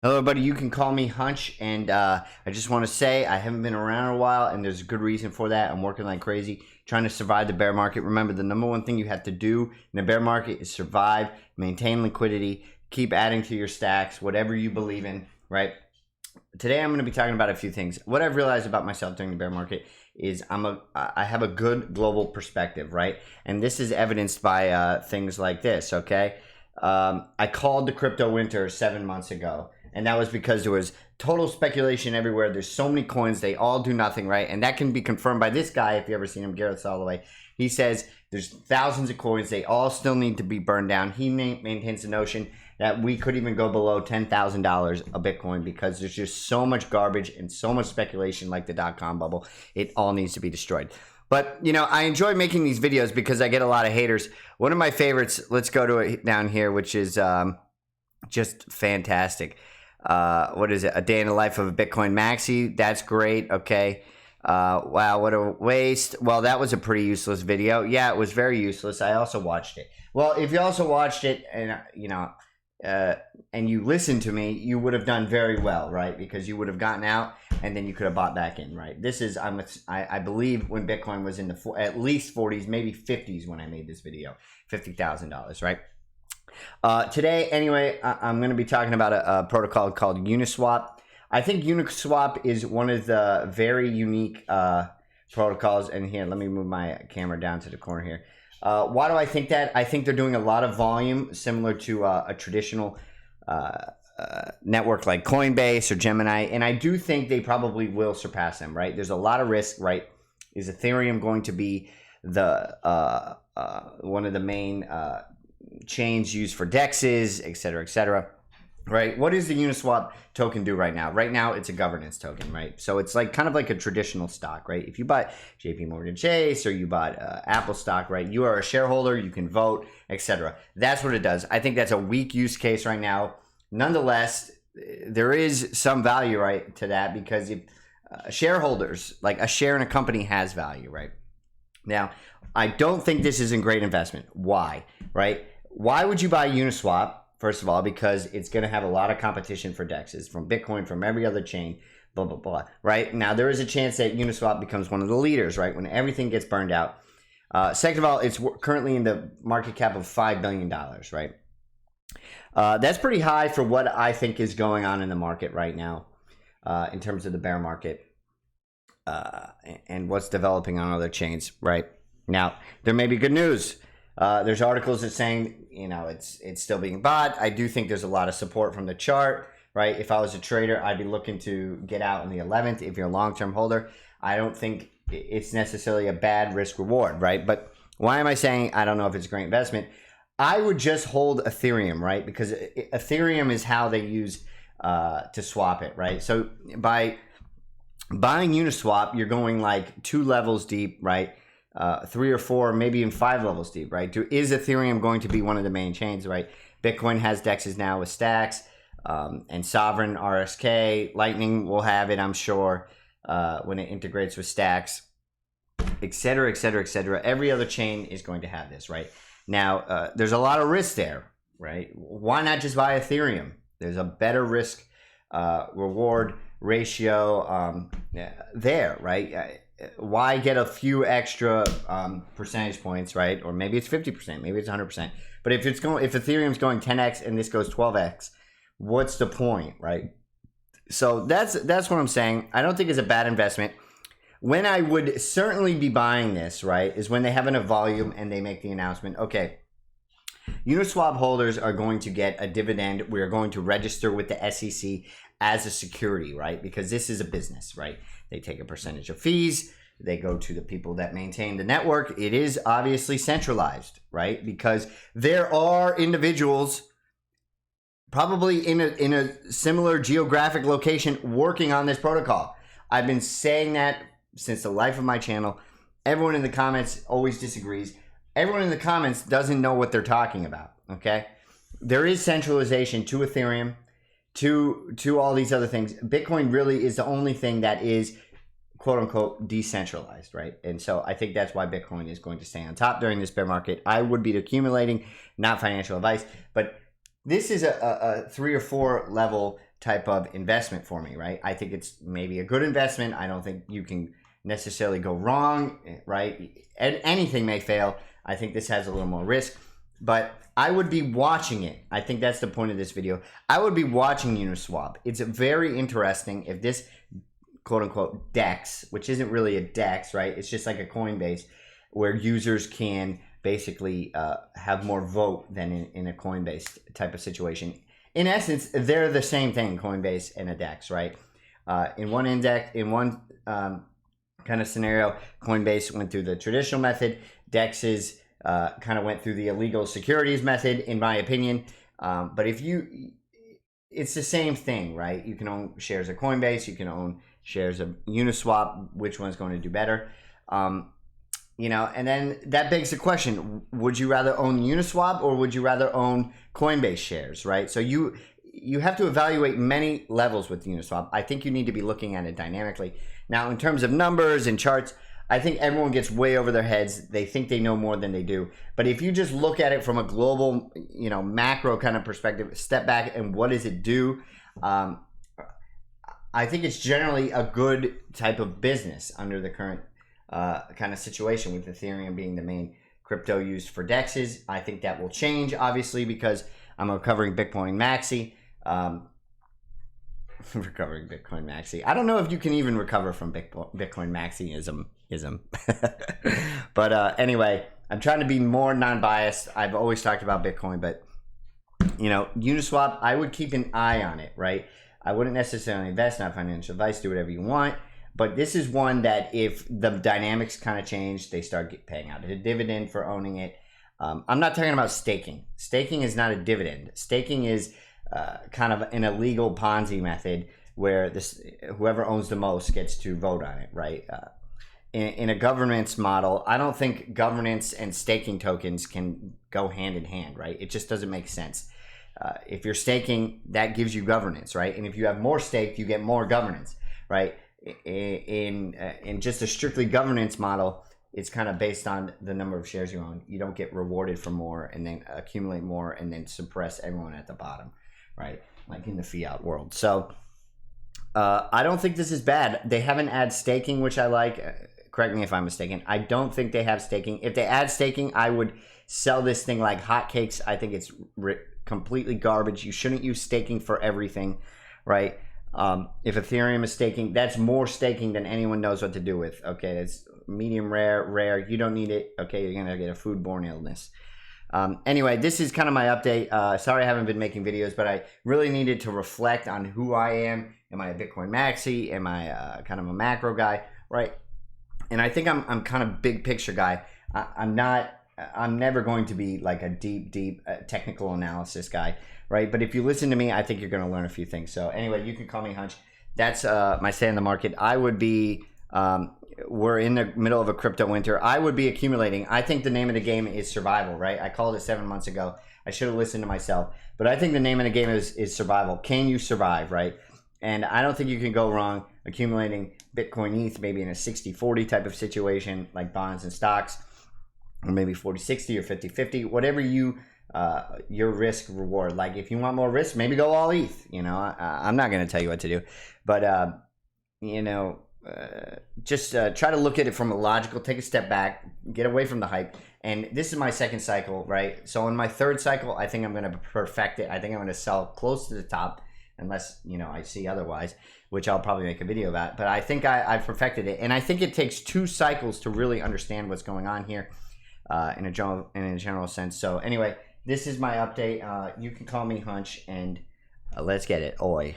Hello, everybody. You can call me Hunch, and I just want to say I haven't been around in a while, and there's a good reason for that. I'm working like crazy, trying to survive the bear market. Remember, the number one thing you have to do in a bear market is survive, maintain liquidity, keep adding to your stacks, whatever you believe in, right? Today, I'm going to be talking about a few things. What I've realized about myself during the bear market is I have a good global perspective, right? And this is evidenced by things like this, okay? I called the crypto winter 7 months ago. And that was because there was total speculation everywhere. There's so many coins, they all do nothing, right? And that can be confirmed by this guy, if you ever seen him, Gareth Soloway. He says there's thousands of coins, they all still need to be burned down. He maintains the notion that we could even go below $10,000 a Bitcoin because there's just so much garbage and so much speculation like the dot-com bubble. It all needs to be destroyed. But, you know, I enjoy making these videos because I get a lot of haters. One of my favorites, let's go to it down here, which is just fantastic. What is it? A day in the life of a Bitcoin maxi. That's great. Okay. Wow, what a waste. Well, that was a pretty useless video. Yeah, it was very useless. I also watched it. Well, if you also watched it and, you know, and you listened to me, you would have done very well, right? Because you would have gotten out and then you could have bought back in, right? This is, I believe when Bitcoin was in the at least 40s, maybe 50s when I made this video, $50,000, right? Today, anyway, I'm going to be talking about a protocol called Uniswap. I think Uniswap is one of the very unique protocols. And here, let me move my camera down to the corner here. Why do I think that? I think they're doing a lot of volume similar to a traditional network like Coinbase or Gemini. And I do think they probably will surpass them, right? There's a lot of risk, right? Is Ethereum going to be the one of the main chains used for dexes, et cetera, right? What does the Uniswap token do right now? Right now, it's a governance token, right? So it's like kind of like a traditional stock, right? If you bought JP Morgan Chase or you bought Apple stock, right? You are a shareholder, you can vote, etc. That's what it does. I think that's a weak use case right now. Nonetheless, there is some value, right, to that because if shareholders, like a share in a company has value, right? Now, I don't think this is a great investment. Why, right? Why would you buy Uniswap? First of all, because it's going to have a lot of competition for DEXs from Bitcoin, from every other chain, blah, blah, blah, right? Now, there is a chance that Uniswap becomes one of the leaders, right, when everything gets burned out. Second of all, it's currently in the market cap of $5 billion, right? That's pretty high for what I think is going on in the market right now in terms of the bear market and what's developing on other chains, right? Now, there may be good news. There's articles that saying, you know, it's still being bought. I do think there's a lot of support from the chart, right? If I was a trader, I'd be looking to get out in the 11th. If you're a long-term holder, I don't think it's necessarily a bad risk reward, right? But why am I saying I don't know if it's a great investment? I would just hold Ethereum, right? Because Ethereum is how they use to swap it, right? So by buying Uniswap, you're going like 2 levels deep, right? 3 or 4, maybe even 5 levels deep, right? Is Ethereum going to be one of the main chains, right? Bitcoin has DEXs now with Stacks and Sovereign RSK. Lightning will have it, I'm sure, when it integrates with Stacks, et cetera, et cetera, et cetera. Every other chain is going to have this, right? Now, there's a lot of risk there, right? Why not just buy Ethereum? There's a better risk reward ratio there, right? Why get a few extra percentage points, right? Or maybe it's 50%, maybe it's 100%. But if Ethereum's going 10x and this goes 12x, what's the point, right? So that's what I'm saying. I don't think it's a bad investment. When I would certainly be buying this, right, is when they have enough volume and they make the announcement, okay, Uniswap holders are going to get a dividend. We are going to register with the SEC as a security, right? Because this is a business, right? They take a percentage of fees. They go to the people that maintain the network. It is obviously centralized, right? Because there are individuals probably in a similar geographic location working on this protocol. I've been saying that since the life of my channel. Everyone in the comments always disagrees. Everyone in the comments doesn't know what they're talking about, okay? There is centralization to Ethereum, to all these other things. Bitcoin really is the only thing that is quote unquote decentralized, right? And so I think that's why Bitcoin is going to stay on top during this bear market. I would be accumulating, not financial advice, but this is a 3 or 4 level type of investment for me, right? I think it's maybe a good investment. I don't think you can necessarily go wrong, right? And anything may fail. I think this has a little more risk, but I would be watching it. I think that's the point of this video. I would be watching Uniswap. It's very interesting if this quote unquote DEX, which isn't really a DEX, right? It's just like a Coinbase where users can basically have more vote than in a Coinbase type of situation. In essence, they're the same thing, Coinbase and a DEX, right? In one kind of scenario, Coinbase went through the traditional method. DEXs kind of went through the illegal securities method, in my opinion. But it's the same thing, right? You can own shares of Coinbase, you can own shares of Uniswap. Which one's going to do better? You know, and then that begs the question, would you rather own Uniswap or would you rather own Coinbase shares, right? So you have to evaluate many levels with Uniswap. I think you need to be looking at it dynamically. Now, in terms of numbers and charts, I think everyone gets way over their heads. They think they know more than they do. But if you just look at it from a global, you know, macro kind of perspective, step back and what does it do? I think it's generally a good type of business under the current kind of situation, with Ethereum being the main crypto used for DEXs. I think that will change, obviously, because I'm recovering Bitcoin Maxi. Recovering Bitcoin Maxi. I don't know if you can even recover from Bitcoin Maxi-ism. But anyway, I'm trying to be more non-biased. I've always talked about Bitcoin, but you know, Uniswap, I would keep an eye on it, right? I wouldn't necessarily invest, not financial advice, do whatever you want. But this is one that if the dynamics kind of change, they start paying out a dividend for owning it. I'm not talking about staking. Staking is not a dividend. Staking is kind of an illegal Ponzi method where whoever owns the most gets to vote on it, right? In a governance model, I don't think governance and staking tokens can go hand in hand, right? It just doesn't make sense. If you're staking, that gives you governance, right? And if you have more stake, you get more governance, right? In just a strictly governance model, it's kind of based on the number of shares you own. You don't get rewarded for more and then accumulate more and then suppress everyone at the bottom, right? Like in the fiat world. So I don't think this is bad. They haven't added staking, which I like. Correct me if I'm mistaken. I don't think they have staking. If they add staking, I would sell this thing like hotcakes. I think it's completely garbage. You shouldn't use staking for everything, right? If Ethereum is staking, that's more staking than anyone knows what to do with. Okay, it's medium rare. You don't need it. Okay, you're gonna get a foodborne illness. Anyway, this is kind of my update. Sorry I haven't been making videos, but I really needed to reflect on who I am. Am I a Bitcoin maxi? Am I kind of a macro guy, right? And I think I'm kind of big picture guy. I'm never going to be like a deep technical analysis guy, right? But if you listen to me, I think you're going to learn a few things. So anyway, you can call me Hunch. That's my say in the market. I would be, we're in the middle of a crypto winter. I would be accumulating. I think the name of the game is survival, right? I called it 7 months ago. I should have listened to myself. But I think the name of the game is survival. Can you survive, right? And I don't think you can go wrong accumulating Bitcoin ETH, maybe in a 60-40 type of situation, like bonds and stocks, or maybe 40-60 or 50-50, whatever your risk reward. Like if you want more risk, maybe go all ETH. You know, I'm not going to tell you what to do, but you know, just try to look at it from a logical, take a step back, get away from the hype. And this is my second cycle, right? So in my third cycle, I think I'm going to perfect it. I think I'm going to sell close to the top, unless, you know, I see otherwise, which I'll probably make a video about. But I think I've perfected it. And I think it takes 2 cycles to really understand what's going on here in a general sense. So anyway, this is my update. You can call me Hunch, and let's get it. Oi.